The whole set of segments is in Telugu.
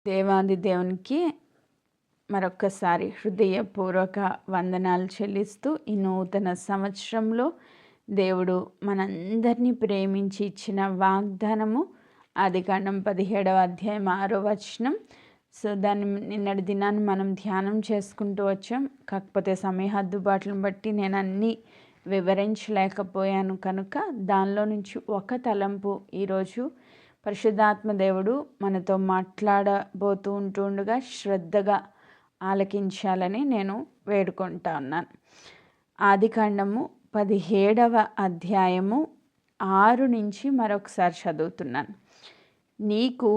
దేవాది దేవునికి మరొక్కసారి హృదయపూర్వక వందనాలు చెల్లిస్తూ ఈ నూతన సంవత్సరంలో దేవుడు మనందరినీ ప్రేమించి ఇచ్చిన వాగ్దానము ఆదికాండం 17వ అధ్యాయం 6వ వచనం. సో దాన్ని నిన్నటి దినాన్ని మనం ధ్యానం చేసుకుంటూ వచ్చాం. కాకపోతే సమయ హద్దుబాట్లను బట్టి నేను అన్నీ వివరించలేకపోయాను కనుక దానిలో నుంచి ఒక తలంపు ఈరోజు పరిశుద్ధాత్మ దేవుడు మనతో మాట్లాడబోతూ ఉంటుండగా శ్రద్ధగా ఆలకించాలని నేను వేడుకుంటా ఉన్నాను. ఆదికాండము 17వ అధ్యాయము 6 నుంచి మరొకసారి చదువుతున్నాను. నీకు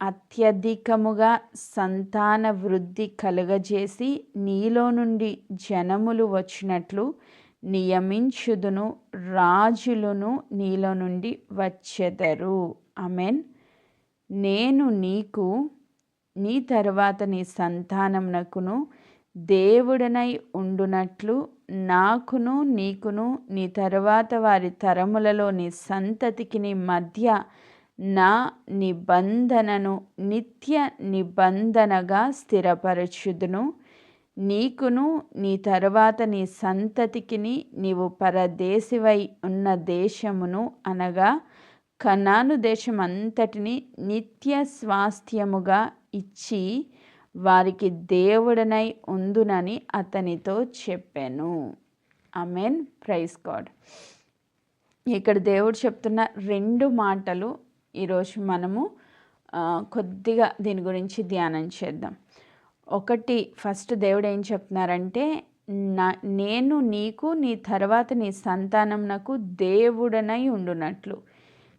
అత్యధికముగా సంతాన వృద్ధి కలుగజేసి నీలో నుండి జనములు వచ్చినట్లు నియమించుదును, రాజులను నీలో నుండి వచ్చెదరు. ఆమేన్. నేను నీకు నీ తరువాత నీ సంతానమునకును దేవుడనై ఉండునట్లు నాకును నీకును నీ తరువాత వారి తరములలో నీ సంతతికి నీ మధ్య నా నిబంధనను నిత్య నిబంధనగా స్థిరపరచుదును. నీకును నీ తరువాత నీ సంతతికిని నీవు పరదేశివై ఉన్న దేశమును అనగా కనాను దేశం అంతటిని నిత్య స్వాస్థ్యముగా ఇచ్చి వారికి దేవుడనై ఉందునని అతనితో చెప్పాను. ఆమేన్. Praise God. ఇక్కడ దేవుడు చెప్తున్న 2 మాటలు ఈరోజు మనము కొద్దిగా దీని గురించి ధ్యానం చేద్దాం. ఒకటి, ఫస్ట్ దేవుడు ఏం చెప్తున్నారంటే, నేను నీకు నీ తర్వాత నీ సంతానమునకు దేవుడనై ఉండునట్లు,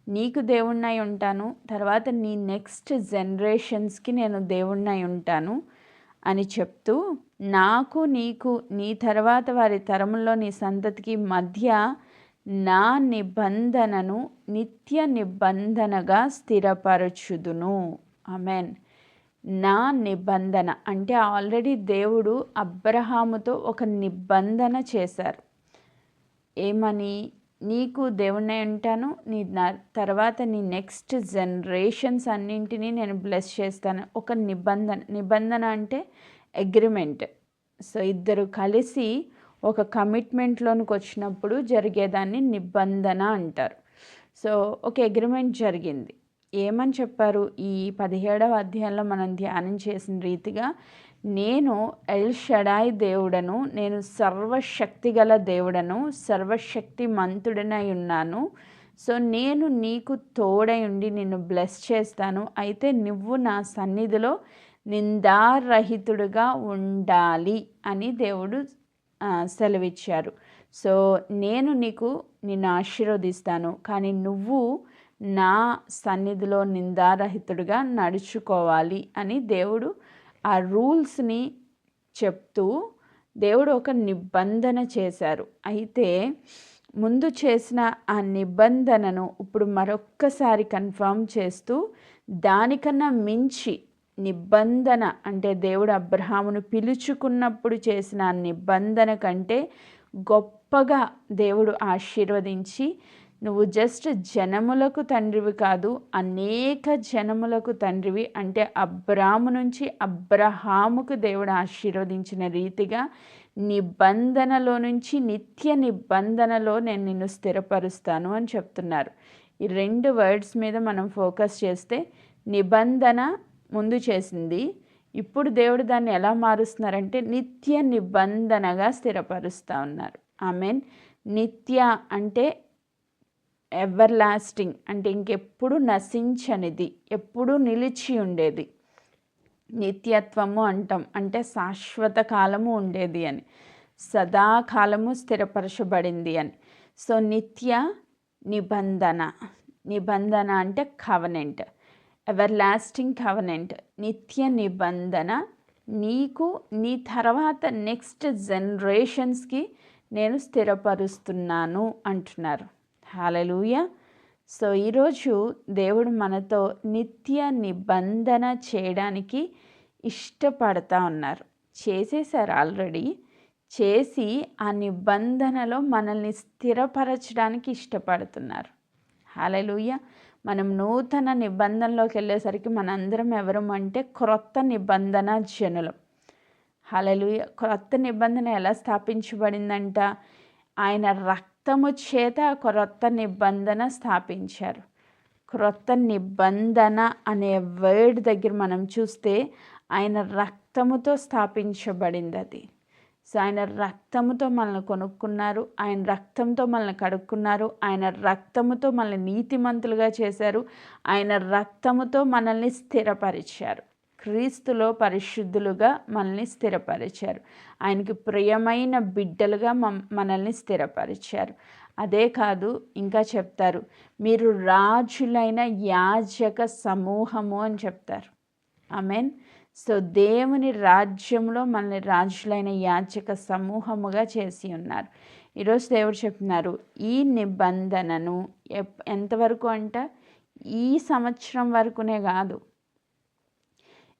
నీకు దేవుడినై ఉంటాను, తర్వాత నీ నెక్స్ట్ జనరేషన్స్కి నేను దేవుడినై ఉంటాను అని చెప్తూ, నాకు నీకు నీ తర్వాత వారి తరముల్లో నీ సంతతికి మధ్య నా నిబంధనను నిత్య నిబంధనగా స్థిరపరచుదును. ఆమేన్. నా నిబంధన అంటే ఆల్రెడీ దేవుడు అబ్రహాముతో ఒక నిబంధన చేశారు. ఏమని? నీకు దేవుడినై ఉంటాను, నీ తర్వాత నీ నెక్స్ట్ జనరేషన్స్ అన్నింటినీ నేను బ్లెస్ చేస్తాను. ఒక నిబంధన అంటే అగ్రిమెంట్. సో ఇద్దరు కలిసి ఒక కమిట్మెంట్లోనికి వచ్చినప్పుడు జరిగేదాన్ని నిబంధన అంటారు. సో ఒక అగ్రిమెంట్ జరిగింది. ఏమని చెప్పారు? ఈ 17వ అధ్యాయంలో మనం ధ్యానం చేసిన రీతిగా, నేను ఎల్ షడాయ్ దేవుడను, నేను సర్వశక్తి గల దేవుడను, సర్వశక్తి మంతుడనై ఉన్నాను. సో నేను నీకు తోడై ఉండి నిన్ను బ్లెస్ చేస్తాను. అయితే నువ్వు నా సన్నిధిలో నిందారహితుడుగా ఉండాలి అని దేవుడు సెలవిచ్చారు. సో నేను నిన్ను ఆశీర్వదిస్తాను, కానీ నువ్వు నా సన్నిధిలో నిందారహితుడుగా నడుచుకోవాలి అని దేవుడు ఆ రూల్స్ని చెప్తూ దేవుడు ఒక నిబంధన చేశారు. అయితే ముందు చేసిన ఆ నిబంధనను ఇప్పుడు మరొక్కసారి కన్ఫర్మ్ చేస్తూ, దానికన్నా మించి నిబంధన అంటే దేవుడు అబ్రహామును పిలుచుకున్నప్పుడు చేసిన ఆ నిబంధన కంటే గొప్పగా దేవుడు ఆశీర్వదించి, నువ్వు జస్ట్ జనములకు తండ్రివి కాదు, అనేక జనములకు తండ్రివి అంటే అబ్రాము నుంచి అబ్రహాముకు దేవుడు ఆశీర్వదించిన రీతిగా నిబంధనలో నుంచి నిత్య నిబంధనలో నేను నిన్ను స్థిరపరుస్తాను అని చెప్తున్నారు. ఈ 2 వర్డ్స్ మీద మనం ఫోకస్ చేస్తే, నిబంధన ముందు చేసింది, ఇప్పుడు దేవుడు దాన్ని ఎలా మారుస్తున్నారంటే నిత్య నిబంధనగా స్థిరపరుస్తూ ఉన్నారు. ఆమేన్. నిత్య అంటే ఎవర్ లాస్టింగ్, అంటే ఇంకెప్పుడు నశించనిది, ఎప్పుడు నిలిచి ఉండేది. నిత్యత్వము అంటాం అంటే శాశ్వత కాలము ఉండేది అని, సదాకాలము స్థిరపరచబడింది అని. సో నిత్య నిబంధన అంటే కవనెంట్, ఎవర్ లాస్టింగ్ కవనెంట్, నిత్య నిబంధన. నీకు నీ తర్వాత నెక్స్ట్ జనరేషన్స్కి నేను స్థిరపరుస్తున్నాను అంటున్నారు. హల్లెలూయా. సో ఈరోజు దేవుడు మనతో నిత్య నిబంధన చేయడానికి ఇష్టపడతా ఉన్నారు. చేసేసారు ఆల్రెడీ. చేసి ఆ నిబంధనలో మనల్ని స్థిరపరచడానికి ఇష్టపడుతున్నారు. హల్లెలూయా. మనం నూతన నిబంధనలోకి వెళ్ళేసరికి మనందరం ఎవరు అంటే క్రొత్త నిబంధన జనులం. హల్లెలూయా. క్రొత్త నిబంధన ఎలా స్థాపించబడిందంట? ఆయన రక్తము చేత క్రొత్త నిబంధన స్థాపించారు. క్రొత్త నిబంధన అనే వర్డ్ దగ్గర మనం చూస్తే ఆయన రక్తముతో స్థాపించబడింది అది. సో ఆయన రక్తముతో మనల్ని కొనుక్కున్నారు, ఆయన రక్తంతో మనల్ని కడుక్కున్నారు, ఆయన రక్తముతో మనల్ని నీతిమంతులుగా చేశారు, ఆయన రక్తముతో మనల్ని స్థిరపరిచారు. క్రీస్తులో పరిశుద్ధులుగా మనల్ని స్థిరపరిచారు. ఆయనకి ప్రియమైన బిడ్డలుగా మనల్ని స్థిరపరిచారు. అదే కాదు, ఇంకా చెప్తారు, మీరు రాజులైన యాజక సమూహము అని చెప్తారు. ఆమేన్. సో దేవుని రాజ్యంలో మనల్ని రాజులైన యాజక సమూహముగా చేసి ఉన్నారు. ఈరోజు దేవుడు చెప్తున్నారు, ఈ నిబంధనను ఎంతవరకు అంట? ఈ సంవత్సరం వరకునే కాదు.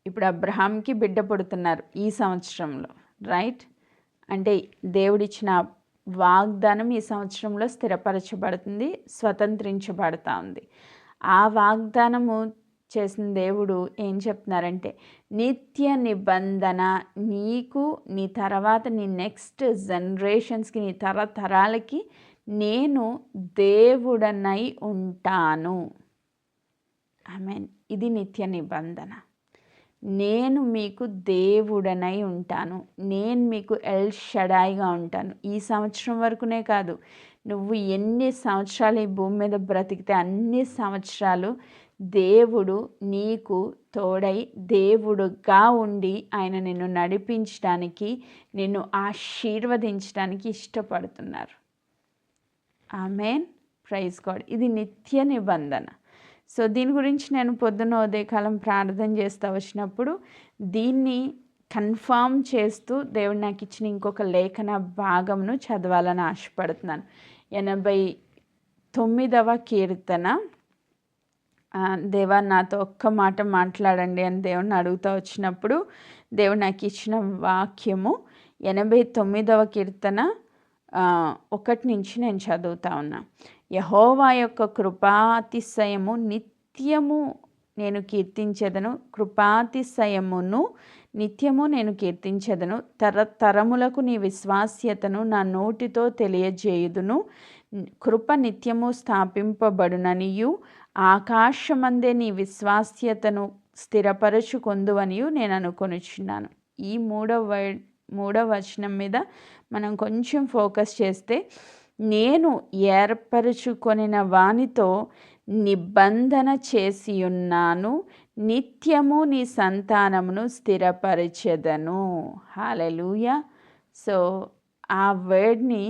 ఇప్పుడు అబ్రహాంకి బిడ్డ పుడుతున్నారు ఈ సంవత్సరంలో, రైట్? అంటే దేవుడిచ్చిన వాగ్దానం ఈ సంవత్సరంలో స్థిరపరచబడుతుంది, స్వతంత్రించబడతా ఉంది. ఆ వాగ్దానము చేసిన దేవుడు ఏం చెప్తున్నారంటే, నిత్య నిబంధన నీకు, నీ తర్వాత నీ నెక్స్ట్ జనరేషన్స్కి, నీ తరతరాలకి నేను దేవుడనై ఉంటాను. ఆమేన్. ఇది నిత్య నిబంధన. నేను మీకు దేవుడనై ఉంటాను, నేను మీకు ఎల్ షడాయిగా ఉంటాను. ఈ సంవత్సరం వరకునే కాదు, నువ్వు ఎన్ని సంవత్సరాలు ఈ భూమి మీద బ్రతికితే అన్ని సంవత్సరాలు దేవుడు నీకు తోడై దేవుడుగా ఉండి ఆయన నిన్ను నడిపించడానికి, నిన్ను ఆశీర్వదించడానికి ఇష్టపడుతున్నారు. ఆమేన్. Praise God. ఇది నిత్య నిబంధన. సో దీని గురించి నేను పొద్దున్న ఉదయకాలం ప్రార్థన చేస్తూ వచ్చినప్పుడు దీన్ని కన్ఫర్మ్ చేస్తూ దేవుడు నాకు ఇచ్చిన ఇంకొక లేఖన భాగంను చదవాలని ఆశపడుతున్నాను. 89వ కీర్తన. దేవా నాతో ఒక్క మాట మాట్లాడండి అని దేవుడిని అడుగుతూ వచ్చినప్పుడు దేవుడు నాకు ఇచ్చిన వాక్యము 89వ కీర్తన 1 నుంచి నేను చదువుతా ఉన్నా. యెహోవా యొక్క కృపాతిశయము నిత్యము నేను కీర్తించెదను, కృపాతిశయమును నిత్యము నేను కీర్తించెదను. తరతరములకు నీ విశ్వాస్యతను నా నోటితో తెలియజేయుదును. కృప నిత్యము స్థాపింపబడుననియు, ఆకాశమందే నీ విశ్వాస్యతను స్థిరపరచుకొందువనియు నేను అనుకొనుచున్నాను. ఈ మూడవ వచనం మీద మనం కొంచెం ఫోకస్ చేస్తే, నేను ఏర్పరచుకొనిన వానితో నిబంధన చేసి ఉన్నాను, నిత్యము నీ సంతానమును స్థిరపరచెదను. హల్లెలూయా. సో ఆ వర్డ్ని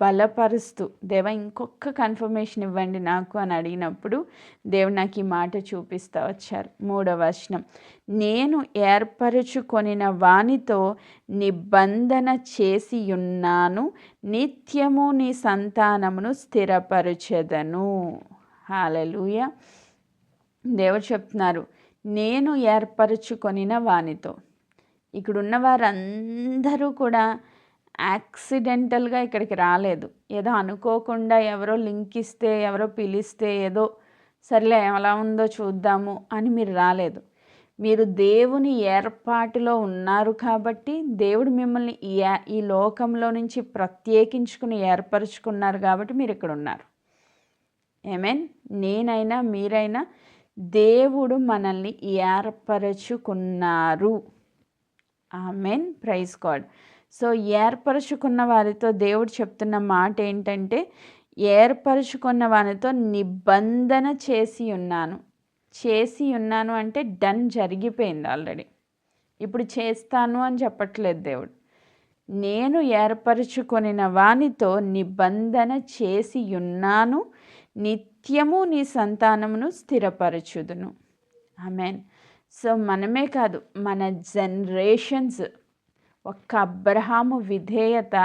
బలపరుస్తూ, దేవా ఇంకొక కన్ఫర్మేషన్ ఇవ్వండి నాకు అని అడిగినప్పుడు దేవుడు నాకు ఈ మాట చూపిస్తూ వచ్చారు. 3వ వచనం, నేను ఏర్పరచుకొనిన వానితో నిబంధన చేసి ఉన్నాను, నిత్యము నీ సంతానమును స్థిరపరచెదను. హల్లెలూయా. దేవుడు చెప్తున్నారు, నేను ఏర్పరచుకొనిన వానితో. ఇక్కడున్న వారందరూ కూడా యాక్సిడెంటల్గా ఇక్కడికి రాలేదు. ఏదో అనుకోకుండా ఎవరో లింక్ ఇస్తే, ఎవరో పిలిస్తే, ఏదో సర్లే ఎలా ఉందో చూద్దాము అని మీరు రాలేదు. మీరు దేవుని ఏర్పాటులో ఉన్నారు కాబట్టి, దేవుడు మిమ్మల్ని ఈ లోకంలో నుంచి ప్రత్యేకించుకుని ఏర్పరచుకున్నారు కాబట్టి మీరు ఇక్కడ ఉన్నారు. ఆమేన్. నేనైనా మీరైనా దేవుడు మనల్ని ఏర్పరచుకున్నారు. ఆమేన్. Praise God. సో ఏర్పరచుకున్న వారితో దేవుడు చెప్తున్న మాట ఏంటంటే, ఏర్పరచుకున్న వారితో నిబంధన చేసి ఉన్నాను. చేసి ఉన్నాను అంటే డన్, జరిగిపోయింది ఆల్రెడీ. ఇప్పుడు చేస్తాను అని చెప్పట్లేదు దేవుడు. నేను ఏర్పరచుకొనిన వానితో నిబంధన చేసి ఉన్నాను, నిత్యము నీ సంతానమును స్థిరపరచుదును. ఆమేన్. సో మనమే కాదు, మన జనరేషన్స్, ఒక్క అబ్రహాము విధేయత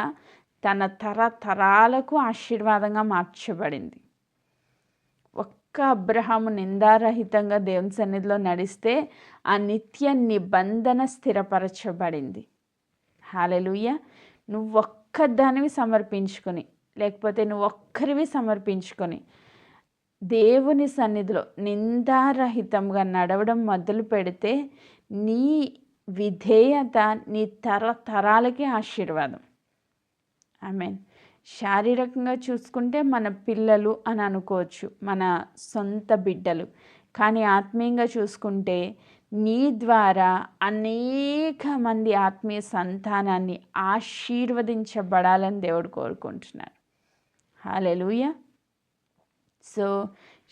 తన తరతరాలకు ఆశీర్వాదంగా మార్చబడింది. ఒక్క అబ్రహాము నిందారహితంగా దేవుని సన్నిధిలో నడిస్తే ఆ నిత్య నిబంధన స్థిరపరచబడింది. హల్లెలూయా. నువ్వు ఒక్కదానివి సమర్పించుకొని, లేకపోతే నువ్వు ఒక్కరివి సమర్పించుకొని దేవుని సన్నిధిలో నిందారహితంగా నడవడం మొదలు పెడితే నీ విధేయత నీ తరతరాలకి ఆశీర్వాదం. ఆమేన్. శారీరకంగా చూసుకుంటే మన పిల్లలు అని అనుకోవచ్చు, మన సొంత బిడ్డలు. కానీ ఆత్మీయంగా చూసుకుంటే నీ ద్వారా అనేక మంది ఆత్మీయ సంతానాన్ని ఆశీర్వదించబడాలని దేవుడు కోరుకుంటున్నారు. హల్లెలూయా. సో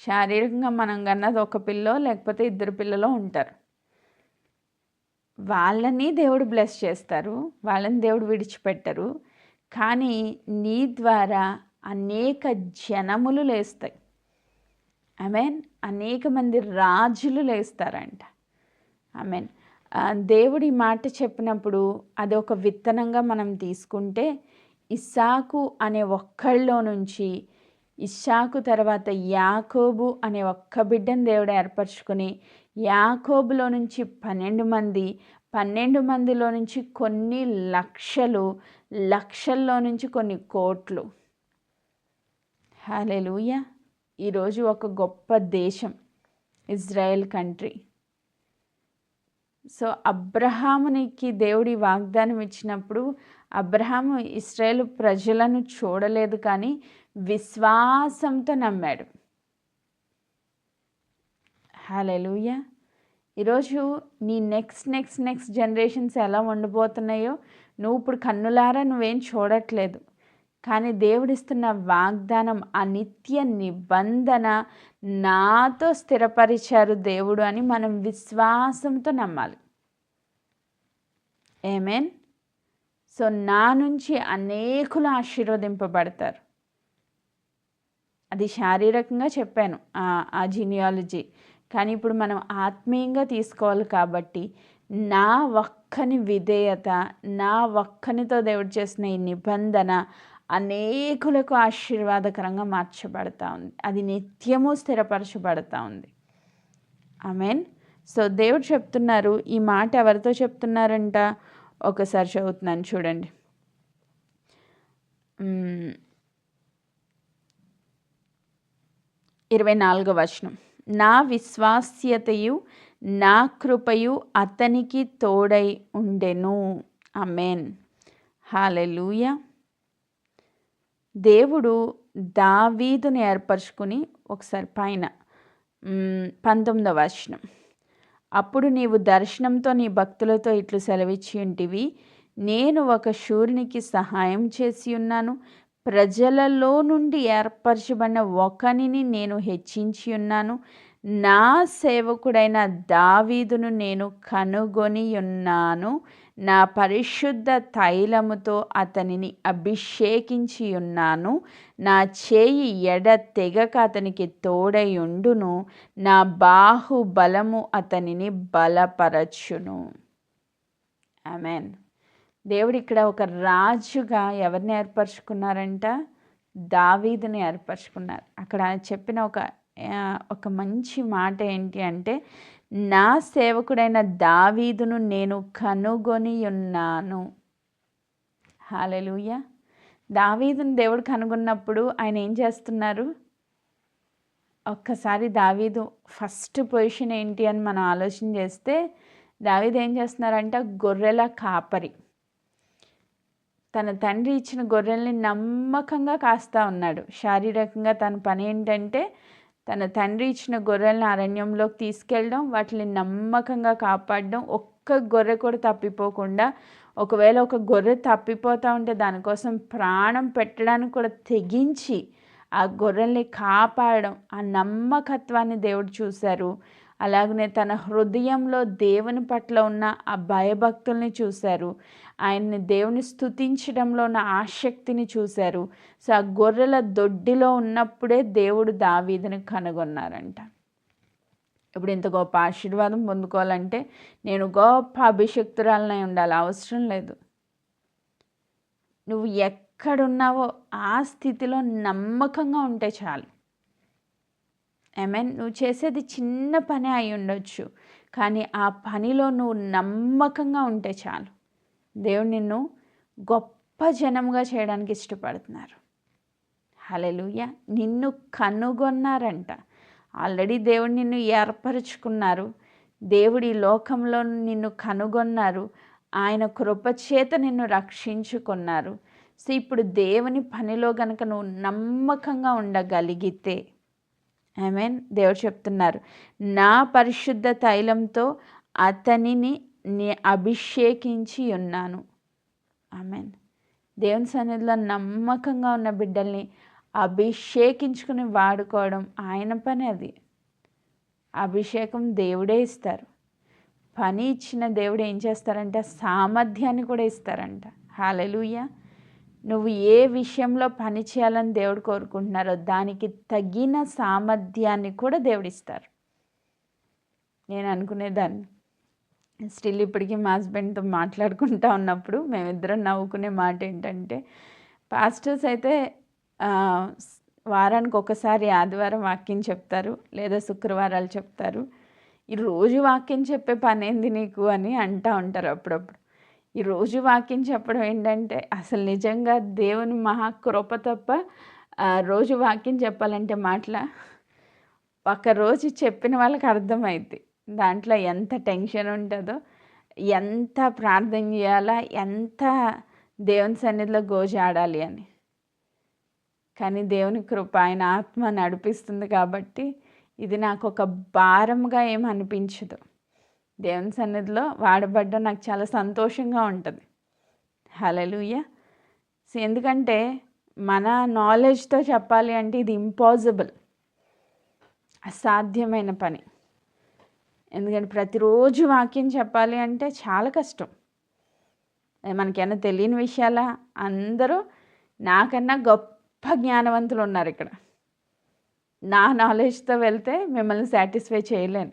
శారీరకంగా మనం కన్నది ఒక పిల్లో లేకపోతే ఇద్దరు పిల్లలో ఉంటారు. వాళ్ళని దేవుడు బ్లెస్ చేస్తారు, వాళ్ళని దేవుడు విడిచిపెట్టరు. కానీ నీ ద్వారా అనేక జనములు లేస్తాయి. ఆమేన్. అనేక మంది రాజులు లేస్తారంట. ఆమేన్. దేవుడి మాట చెప్పినప్పుడు అది ఒక విత్తనంగా మనం తీసుకుంటే ఇస్సాకు అనే ఒక్కళ్ళలో నుంచి ఇస్సాకు తర్వాత యాకోబు అనే ఒక్క బిడ్డను దేవుడు ఏర్పరచుకొని యాకోబులో నుంచి 12 మంది, 12 మందిలో నుంచి కొన్ని లక్షలు, లక్షల్లో నుంచి కొన్ని కోట్లు. హల్లెలూయా. ఈరోజు ఒక గొప్ప దేశం ఇజ్రాయెల్ కంట్రీ. సో అబ్రహామునికి దేవుడి వాగ్దానం ఇచ్చినప్పుడు అబ్రహాము ఇశ్రాయేలు ప్రజలను చూడలేదు, కానీ విశ్వాసంతో నమ్మాడు. హల్లెలూయా. ఈరోజు నీ నెక్స్ట్ జనరేషన్స్ ఎలా ఉండబోతున్నాయో నువ్వు ఇప్పుడు కన్నులారా నువ్వేం చూడట్లేదు, కానీ దేవుడిస్తున్న వాగ్దానం ఆ నిత్య నిబంధన నాతో స్థిరపరిచారు దేవుడు అని మనం విశ్వాసంతో నమ్మాలి. ఆమేన్. సో నా నుంచి అనేకులు ఆశీర్వదింపబడతారు. అది శారీరకంగా చెప్పాను ఆ జీనియాలజీ, కానీ ఇప్పుడు మనం ఆత్మీయంగా తీసుకోవాలి. కాబట్టి నా ఒక్కని విధేయత, నా ఒక్కనితో దేవుడు చేసిన ఈ నిబంధన అనేకులకు ఆశీర్వాదకరంగా మార్చబడతా ఉంది. అది నిత్యము స్థిరపరచబడతా ఉంది. ఆమేన్. సో దేవుడు చెప్తున్నారు, ఈ మాట ఎవరితో చెప్తున్నారంట? ఒకసారి చదువుతున్నాను చూడండి. 24వ వచనం. నా విశ్వాస్యతయు నా కృపయు అతనికి తోడై ఉండెను. ఆమేన్. హల్లెలూయా. దేవుడు దావీదుని ఏర్పరచుకుని ఒకసారి పైన 19వ వచనం. అప్పుడు నీవు దర్శనంతో నీ భక్తులతో ఇట్లు సెలవిచ్చి ఉంటివి, నేను ఒక శూరునికి సహాయం చేసి ఉన్నాను, ప్రజలలో నుండి ఏర్పరచబడిన ఒకనిని నేను హెచ్చించి ఉన్నాను, నా సేవకుడైన దావీదును నేను కనుగొని ఉన్నాను, నా పరిశుద్ధ తైలముతో అతనిని అభిషేకించి ఉన్నాను, నా చేయి ఎడ తెగక అతనికి తోడై ఉండును, నా బాహుబలము అతనిని బలపరచును. ఆమేన్. దేవుడు ఇక్కడ ఒక రాజుగా ఎవరిని ఏర్పరచుకున్నారంట? దావీదుని ఏర్పరచుకున్నారు. అక్కడ చెప్పిన ఒక మంచి మాట ఏంటి అంటే, నా సేవకుడైన దావీదును నేను కనుగొని ఉన్నాను. హల్లెలూయా. దావీదుని దేవుడు కనుగొన్నప్పుడు ఆయన ఏం చేస్తున్నారు? ఒక్కసారి దావీదు ఫస్ట్ పొజిషన్ ఏంటి అని మనం ఆలోచన చేస్తే, దావీదు ఏం చేస్తున్నారంటే గొర్రెల కాపరి. తన తండ్రి ఇచ్చిన గొర్రెల్ని నమ్మకంగా కాస్తా ఉన్నాడు. శారీరకంగా తన పని ఏంటంటే తన తండ్రి ఇచ్చిన గొర్రెలను అరణ్యంలోకి తీసుకెళ్ళడం, వాటిని నమ్మకంగా కాపాడడం, ఒక్క గొర్రె కూడా తప్పిపోకుండా. ఒకవేళ ఒక గొర్రె తప్పిపోతూ ఉంటే దానికోసం ప్రాణం పెట్టడానికి కూడా తెగించి ఆ గొర్రెల్ని కాపాడడం, ఆ నమ్మకత్వాన్ని దేవుడు చూశారు. అలాగనే తన హృదయంలో దేవుని పట్ల ఉన్న ఆ భయభక్తుల్ని చూశారు. ఆయన్ని దేవుని స్తుతించడంలో ఉన్న ఆసక్తిని చూశారు. సో ఆ గొర్రెల దొడ్డిలో ఉన్నప్పుడే దేవుడు దావీదుని కనుగొన్నారంట. ఇప్పుడు ఇంత గొప్ప ఆశీర్వాదం పొందుకోవాలంటే నేను గొప్ప అభిషక్తురాలనై ఉండాలి, అవసరం లేదు. నువ్వు ఎక్కడున్నావో ఆ స్థితిలో నమ్మకంగా ఉంటే చాలు. ఆమేన్. నువ్వు చేసేది చిన్న పని అయి ఉండొచ్చు, కానీ ఆ పనిలో నువ్వు నమ్మకంగా ఉంటే చాలు. దేవుడు నిన్ను గొప్ప జనముగా చేయడానికి ఇష్టపడుతున్నారు. హల్లెలూయా. నిన్ను కనుగొన్నారంట. ఆల్రెడీ దేవుడు నిన్ను ఏర్పరచుకున్నారు. దేవుడు ఈ లోకంలో నిన్ను కనుగొన్నారు. ఆయన కృపచేత నిన్ను రక్షించుకున్నారు. సో ఇప్పుడు దేవుని పనిలో గనుక నువ్వు నమ్మకంగా ఉండగలిగితే, ఆమేన్, దేవుడు చెప్తున్నారు, నా పరిశుద్ధ తైలంతో అతనిని అభిషేకించి ఉన్నాను. ఆమేన్. దేవుని సన్నిధిలో నమ్మకంగా ఉన్న బిడ్డల్ని అభిషేకించుకుని వాడుకోవడం ఆయన పని. అది అభిషేకం దేవుడే ఇస్తారు. పని ఇచ్చిన దేవుడు ఏం చేస్తారంటే సామర్థ్యాన్ని కూడా ఇస్తారంట. హల్లెలూయా. నువ్వు ఏ విషయంలో పని చేయాలని దేవుడు కోరుకుంటున్నారో దానికి తగిన సామర్థ్యాన్ని కూడా దేవుడు ఇస్తారు. నేను అనుకునేదాన్ని, స్టిల్ ఇప్పటికీ మా హస్బెండ్తో మాట్లాడుకుంటూ ఉన్నప్పుడు మేమిద్దరం నవ్వుకునే మాట ఏంటంటే, పాస్టర్స్ అయితే వారానికి ఒకసారి ఆదివారం వాక్యం చెప్తారు, లేదా శుక్రవారాలు చెప్తారు. ఈ రోజు వాక్యం చెప్పే పని ఏంది నీకు అని అంటూ ఉంటారు అప్పుడప్పుడు. ఈ రోజు వాక్యం చెప్పడం ఏంటంటే అసలు నిజంగా దేవుని మహాకృప తప్ప రోజు వాక్యం చెప్పాలంటే ఒకరోజు చెప్పిన వాళ్ళకి అర్థమైంది దాంట్లో ఎంత టెన్షన్ ఉంటుందో, ఎంత ప్రార్థన చేయాలా, ఎంత దేవుని సన్నిధిలో గోజాడాలి అని. కానీ దేవుని కృప, ఆయన ఆత్మ నడిపిస్తుంది కాబట్టి ఇది నాకు ఒక భారంగా ఏం అనిపించదు. దేవుని సన్నిధిలో వాడబడ్డం నాకు చాలా సంతోషంగా ఉంటుంది. హల్లెలూయా. సో ఎందుకంటే మన నాలెడ్జ్తో చెప్పాలి అంటే ఇది ఇంపాసిబుల్, అసాధ్యమైన పని. ఎందుకంటే ప్రతిరోజు వాక్యం చెప్పాలి అంటే చాలా కష్టం. మనకేమైనా తెలియని విషయాలా? అందరూ నాకన్నా గొప్ప జ్ఞానవంతులు ఉన్నారు ఇక్కడ. నా నాలెడ్జ్తో వెళ్తే మిమ్మల్ని సాటిస్ఫై చేయలేను.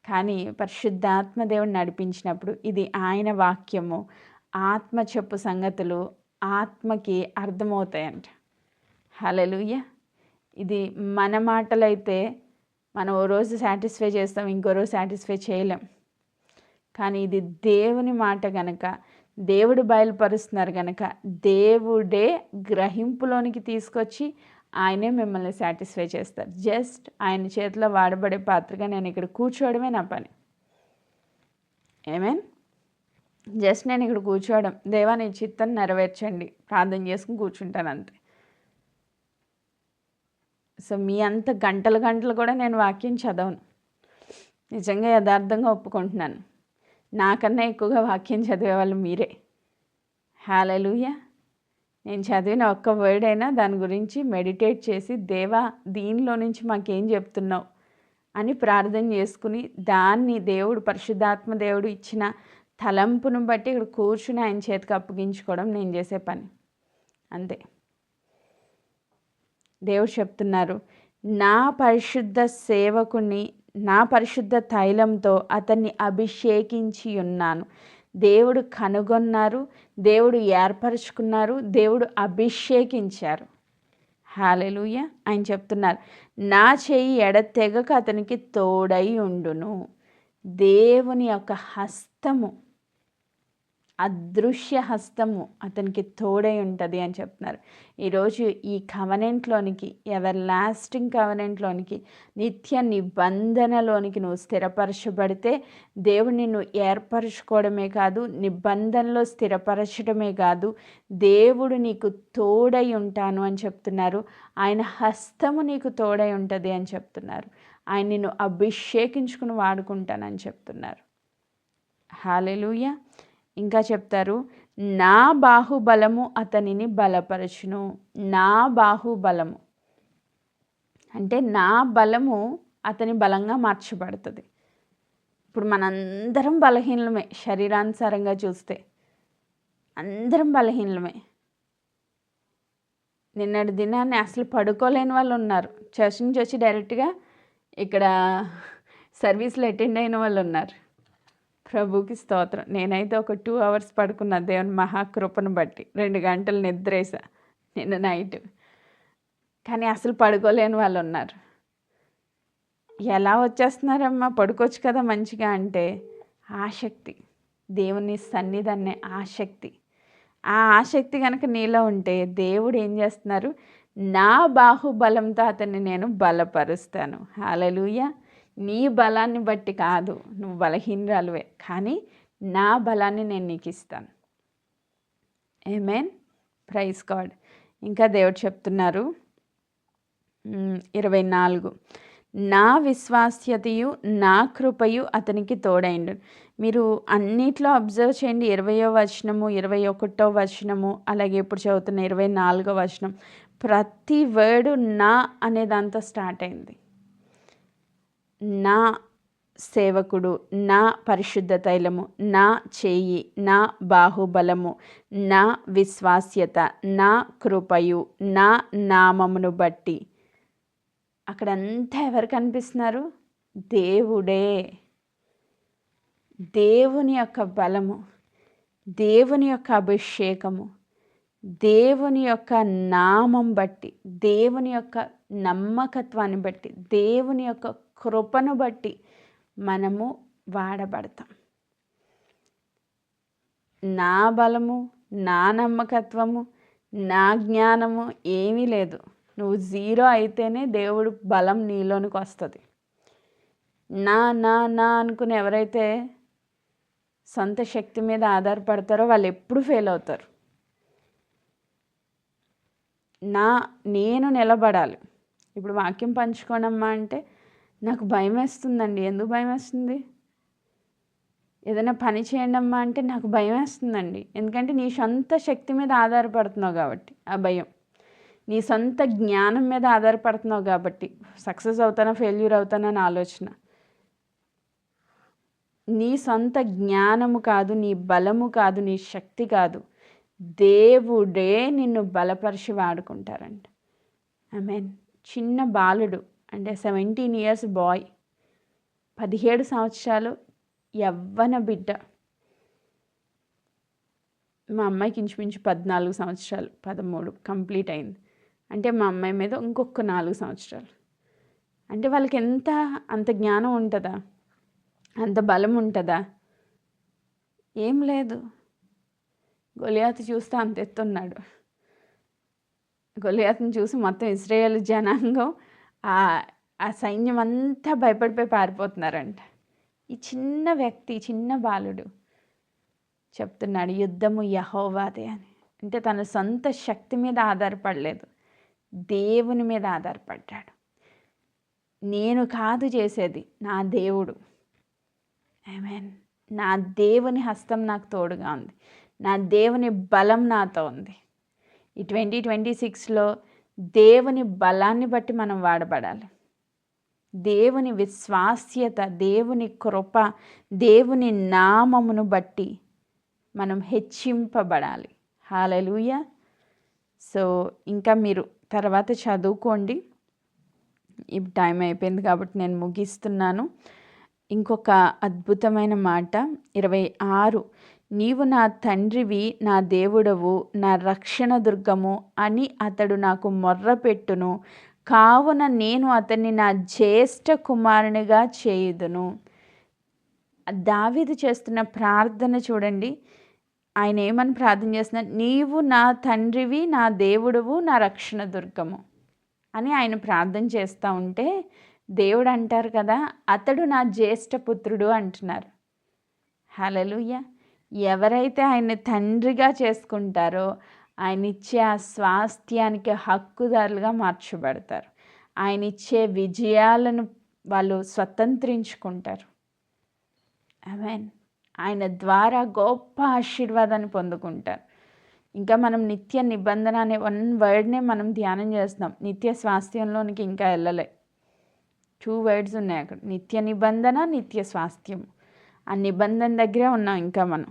కానీ పరిశుద్ధాత్మ దేవుడు నడిపించినప్పుడు ఇది ఆయన వాక్యము, ఆత్మ చెప్పు సంగతులు ఆత్మకి అర్థమవుతాయంట. హల్లెలూయా. ఇది మన మాటలైతే మనం ఓ రోజు సాటిస్ఫై చేస్తాం, ఇంకో రోజు సాటిస్ఫై చేయలేం. కానీ ఇది దేవుని మాట గనక, దేవుడు బయలుపరుస్తున్నారు గనక, దేవుడే గ్రహింపులోనికి తీసుకొచ్చి ఆయనే మిమ్మల్ని సాటిస్ఫై చేస్తారు. జస్ట్ ఆయన చేతిలో వాడబడే పాత్రగా నేను ఇక్కడ కూర్చోవడమే నా పని. ఆమేన్. జస్ట్ నేను ఇక్కడ కూర్చోవడం, దేవా నీ చిత్తం నెరవేర్చండి, ప్రార్థన చేసుకుని కూర్చుంటాను అంతే. సో మీ అంత గంటలు గంటలు కూడా నేను వాక్యం చదవను. నిజంగా యథార్థంగా ఒప్పుకుంటున్నాను. నాకన్నా ఎక్కువగా వాక్యం చదివేవాళ్ళు మీరే. హల్లెలూయా. నేను చదివిన ఒక్క వర్డ్ అయినా దాని గురించి మెడిటేట్ చేసి, దేవా దీనిలో నుంచి మాకేం చెప్తున్నావు అని ప్రార్థన చేసుకుని, దాన్ని దేవుడు పరిశుద్ధాత్మ దేవుడు ఇచ్చిన తలంపును బట్టి ఇక్కడ కూర్చుని ఆయన చేతికి అప్పగించుకోవడం నేను చేసే పని అంతే. దేవుడు చెప్తున్నారు, నా పరిశుద్ధ సేవకుని నా పరిశుద్ధ తైలంతో అతన్ని అభిషేకించి ఉన్నాను. దేవుడు కనుగొన్నారు, దేవుడు ఏర్పరచుకున్నారు, దేవుడు అభిషేకించారు. హల్లెలూయా. ఆయన చెప్తున్నారు, నా చెయ్యి ఎడతెగక అతనికి తోడై ఉండును. దేవుని యొక్క హస్తము, అదృశ్య హస్తము అతనికి తోడై ఉంటుంది అని చెప్తున్నారు. ఈరోజు ఈ కవనెంట్లోనికి, ఎవర్ లాస్టింగ్ కవనెంట్లోనికి, నిత్య నిబంధనలోనికి నువ్వు స్థిరపరచబడితే దేవుడు నిన్ను ఏర్పరచుకోవడమే కాదు, నిబంధనలో స్థిరపరచడమే కాదు, దేవుడు నీకు తోడై ఉంటాను అని చెప్తున్నారు. ఆయన హస్తము నీకు తోడై ఉంటుంది అని చెప్తున్నారు. ఆయన నిన్ను అభిషేకించుకుని వాడుకుంటానని చెప్తున్నారు. హల్లెలూయా. ఇంకా చెప్తారు, నా బాహుబలము అతనిని బలపరచును. నా బాహుబలము అంటే నా బలము అతని బలంగా మార్చబడుతుంది. ఇప్పుడు మనందరం బలహీనమే, శరీరానుసారంగా చూస్తే అందరం బలహీనమే. నిన్నటి దినాన్ని అసలు పడుకోలేని వాళ్ళు ఉన్నారు. చర్చ్ నుంచి వచ్చి డైరెక్ట్గా ఇక్కడ సర్వీస్లో అటెండ్ అయిన వాళ్ళు ఉన్నారు. ప్రభుకి స్తోత్రం. నేనైతే ఒక 2 hours పడుకున్నా దేవుని మహాకృపను బట్టి. 2 గంటలు నిద్రేసా నిన్న నైట్. కానీ అసలు పడుకోలేని వాళ్ళు ఉన్నారు. ఎలా వచ్చేస్తున్నారమ్మా, పడుకోవచ్చు కదా మంచిగా అంటే, ఆసక్తి, దేవుని సన్నిధాన్ని ఆసక్తి. ఆ ఆసక్తి కనుక నీలో ఉంటే దేవుడు ఏం చేస్తున్నారు, నా బాహుబలంతో అతన్ని నేను బలపరుస్తాను. హల్లెలూయా. నీ బలాన్ని బట్టి కాదు, నువ్వు బలహీనరాలువే, కానీ నా బలాన్ని నేను నీకు ఇస్తాను. ఆమేన్. Praise God. ఇంకా దేవుడు చెప్తున్నారు 24, నా విశ్వాస్యతయు నా కృపయు అతనికి తోడైండు. మీరు అన్నిట్లో అబ్జర్వ్ చేయండి. 20వ వచనము, 21వ వచనము, అలాగే ఇప్పుడు చదువుతున్న 24వ వచనం, ప్రతి వర్డు నా అనే దాంతో స్టార్ట్ అయింది. నా సేవకుడు, నా పరిశుద్ధ తైలము, నా చేయి, నా బాహుబలము, నా విశ్వాస్యత, నా కృపయు, నా నామమును బట్టి. అక్కడంతా ఎవరు కనిపిస్తున్నారు? దేవుడే. దేవుని యొక్క బలము, దేవుని యొక్క అభిషేకము, దేవుని యొక్క నామం బట్టి, దేవుని యొక్క నమ్మకత్వాన్ని బట్టి, దేవుని యొక్క కృపను బట్టి మనము వాడబడతాం. నా బలము, నా నమ్మకత్వము, నా జ్ఞానము ఏమీ లేదు. నువ్వు జీరో అయితేనే దేవుడు బలం నీలోనికి వస్తుంది. నా నా నా అనుకుని ఎవరైతే సొంత శక్తి మీద ఆధారపడతారో వాళ్ళు ఎప్పుడు ఫెయిల్ అవుతారు. నేను నిలబడాలి. ఇప్పుడు వాక్యం పంచుకోనమ్మా అంటే నాకు భయం వేస్తుందండి. ఎందుకు భయం వేస్తుంది? ఏదైనా పని చేయండి అమ్మా అంటే నాకు భయం వేస్తుందండి. ఎందుకంటే నీ సొంత శక్తి మీద ఆధారపడుతున్నావు కాబట్టి ఆ భయం. నీ సొంత జ్ఞానం మీద ఆధారపడుతున్నావు కాబట్టి సక్సెస్ అవుతానా ఫెయిల్యూర్ అవుతానా అని ఆలోచన. నీ సొంత జ్ఞానము కాదు, నీ బలము కాదు, నీ శక్తి కాదు, దేవుడే నిన్ను బలపరిచి వాడుకుంటారంట. ఆమేన్. చిన్న బాలుడు అంటే 17 years బాయ్, 17 సంవత్సరాలు యవ్వన బిడ్డ. మా అమ్మాయికి ఇంచుమించు 14 సంవత్సరాలు, 13 కంప్లీట్ అయింది. అంటే మా అమ్మాయి మీద ఇంకొక 4 సంవత్సరాలు. అంటే వాళ్ళకి అంత జ్ఞానం ఉంటుందా? అంత బలం ఉంటుందా? ఏం లేదు. గొలియాతు చూస్తే అంత ఎత్తున్నాడు. గొలియాతుని చూసి మొత్తం ఇశ్రాయేలు జనాంగం ఆ సైన్యం అంతా భయపడిపోయి పారిపోతున్నారంట. ఈ చిన్న వ్యక్తి, చిన్న బాలుడు చెప్తున్నాడు యుద్ధము యెహోవాదే అని. అంటే తన సొంత శక్తి మీద ఆధారపడలేదు, దేవుని మీద ఆధారపడ్డాడు. నేను కాదు చేసేది, నా దేవుడు. ఆమేన్. నా దేవుని హస్తం నాకు తోడుగా ఉంది, నా దేవుని బలం నాతో ఉంది. ఈ 2026లో దేవుని బలాన్ని బట్టి మనం వాడబడాలి. దేవుని విశ్వాస్యత, దేవుని కృప, దేవుని నామమును బట్టి మనం హెచ్చింపబడాలి. హల్లెలూయా. సో ఇంకా మీరు తర్వాత చదువుకోండి. ఇప్పుడు టైం అయిపోయింది కాబట్టి నేను ముగిస్తున్నాను. ఇంకొక అద్భుతమైన మాట 26, నీవు నా తండ్రివి, నా దేవుడవు, నా రక్షణ దుర్గము అని అతడు నాకు మొర్రపెట్టును, కావున నేను అతన్ని నా జ్యేష్ఠ కుమారునిగా చేయుదును. దావీదు చేస్తున్న ప్రార్థన చూడండి. ఆయన ఏమని ప్రార్థన చేస్తున్నారు? నీవు నా తండ్రివి, నా దేవుడవు, నా రక్షణ దుర్గము అని ఆయన ప్రార్థన చేస్తూ ఉంటే దేవుడు అంటారు కదా, అతడు నా జ్యేష్ఠ పుత్రుడు అంటున్నారు. హల్లెలూయా. ఎవరైతే ఆయన్ని తండ్రిగా చేసుకుంటారో ఆయన ఇచ్చే ఆ స్వాస్థ్యానికి హక్కుదారులుగా మార్చబడతారు. ఆయన ఇచ్చే విజయాలను వాళ్ళు స్వతంత్రించుకుంటారు. ఆమేన్. ఆయన ద్వారా గొప్ప ఆశీర్వాదాన్ని పొందుకుంటారు. ఇంకా మనం నిత్య నిబంధన అనే 1 వర్డ్నే మనం ధ్యానం చేస్తున్నాం. నిత్య స్వాస్థ్యంలోనికి ఇంకా వెళ్ళలే. 2 words ఉన్నాయి అక్కడ, నిత్య నిబంధన, నిత్య స్వాస్థ్యం. ఆ నిబంధన దగ్గరే ఉన్నాం ఇంకా మనం.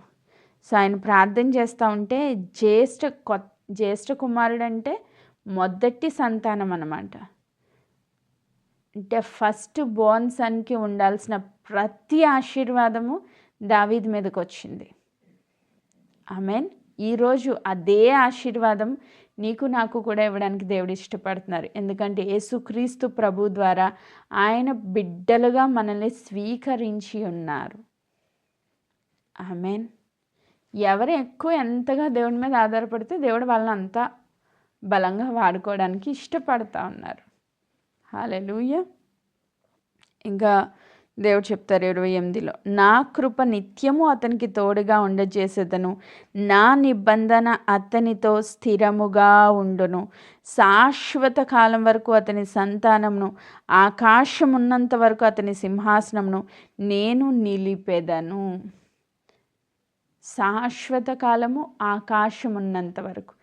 సో ఆయన ప్రార్థన చేస్తూ ఉంటే జ్యేష్ఠ కుమారుడు అంటే మొదటి సంతానం అన్నమాట. అంటే ఫస్ట్ బోర్న్ సన్కి ఉండాల్సిన ప్రతి ఆశీర్వాదము దావీదు మీదకి వచ్చింది. ఆమేన్. ఈరోజు అదే ఆశీర్వాదం నీకు నాకు కూడా ఇవ్వడానికి దేవుడు ఇష్టపడుతున్నారు. ఎందుకంటే యేసుక్రీస్తు ప్రభు ద్వారా ఆయన బిడ్డలుగా మనల్ని స్వీకరించి ఉన్నారు. ఆమేన్. ఎవరు ఎక్కువ ఎంతగా దేవుడి మీద ఆధారపడితే దేవుడు వాళ్ళని అంత బలంగా వాడుకోవడానికి ఇష్టపడతా ఉన్నారు. హల్లెలూయా. ఇంకా దేవుడు చెప్తారు 28లో, నా కృప నిత్యము అతనికి తోడుగా ఉండజేసేదను, నా నిబంధన అతనితో స్థిరముగా ఉండును, శాశ్వత కాలం వరకు అతని సంతానమును, ఆకాశం ఉన్నంత వరకు అతని సింహాసనమును నేను నిలిపెదను. శాశ్వత కాలము, ఆకాశం ఉన్నంత వరకు.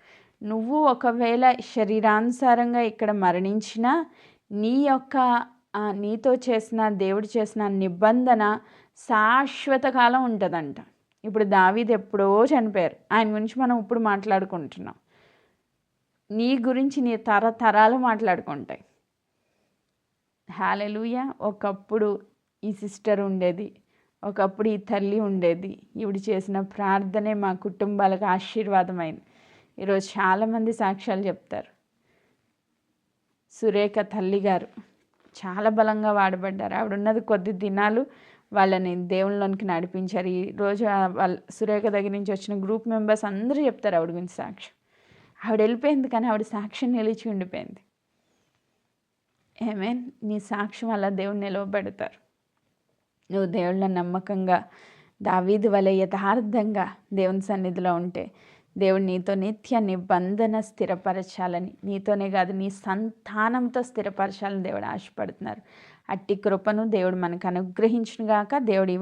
నువ్వు ఒకవేళ శరీరానుసారంగా ఇక్కడ మరణించినా నీ యొక్క నీతో చేసిన దేవుడు చేసిన నిబంధన శాశ్వత కాలం ఉంటుందంట. ఇప్పుడు దావీదు ఎప్పుడో చనిపోయారు, ఆయన గురించి మనం ఇప్పుడు మాట్లాడుకుంటున్నాం. నీ గురించి నీ తరతరాలు మాట్లాడుకుంటాయి. హల్లెలూయా. ఒకప్పుడు ఈ సిస్టర్ ఉండేది, ఒకప్పుడు ఈ తల్లి ఉండేది, ఈవిడ చేసిన ప్రార్థనే మా కుటుంబాలకు ఆశీర్వాదమైంది. ఈరోజు చాలామంది సాక్ష్యాలు చెప్తారు. సురేఖ తల్లి గారు చాలా బలంగా వాడబడ్డారు. ఆవిడ ఉన్నది కొద్ది దినాలు వాళ్ళని దేవుళ్ళలోనికి నడిపించారు. ఈరోజు వాళ్ళ సురేఖ దగ్గర నుంచి వచ్చిన గ్రూప్ మెంబర్స్ అందరూ చెప్తారు ఆవిడ గురించి సాక్ష్యం. ఆవిడ వెళ్ళిపోయింది కానీ ఆవిడ సాక్ష్యం నిలిచి ఉండిపోయింది. ఆమేన్. నీ సాక్ష్యం వల్ల దేవుని నిలవబెడతారు. నువ్వు దేవుళ్ళ నమ్మకంగా దావీదు వలె యథార్థంగా దేవుని సన్నిధిలో ఉంటే దేవుడు నీతో నిత్య నిబంధన స్థిరపరచాలని, నీతోనే కాదు నీ సంతానంతో స్థిరపరచాలని దేవుడు ఆశపడుతున్నారు. అట్టి కృపను దేవుడు మనకు అనుగ్రహించును గాక. దేవుడి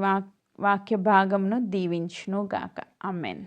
వాక్య భాగమును దీవించును గాక. ఆమేన్.